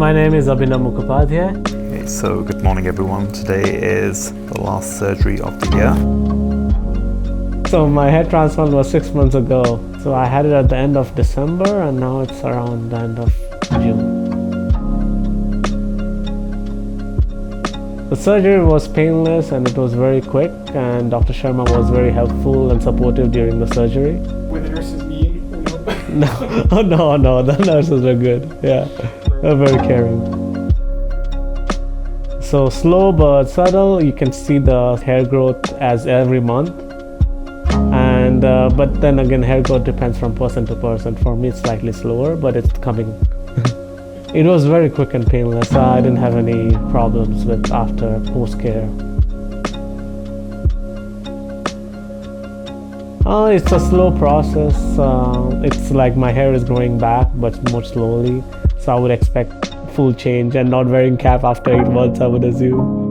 My name is Abhinab. Okay, so good morning everyone. Today is the last surgery of the year. So my hair transplant was 6 months ago. So I had it at the end of December and now it's around the end of June. The surgery was painless and it was very quick, and Dr. Sharma was very helpful and supportive during the surgery. Were the nurses mean? No, the nurses were good. Yeah, they're very caring. So slow but subtle, you can see the hair growth as every month. And but then again, hair growth depends from person to person. For me, it's slightly slower, but it's coming. It was very quick and painless. I didn't have any problems with after post-care. It's a slow process. It's like my hair is growing back, but more slowly. So I would expect full change and not wearing cap after 8 months, I would assume.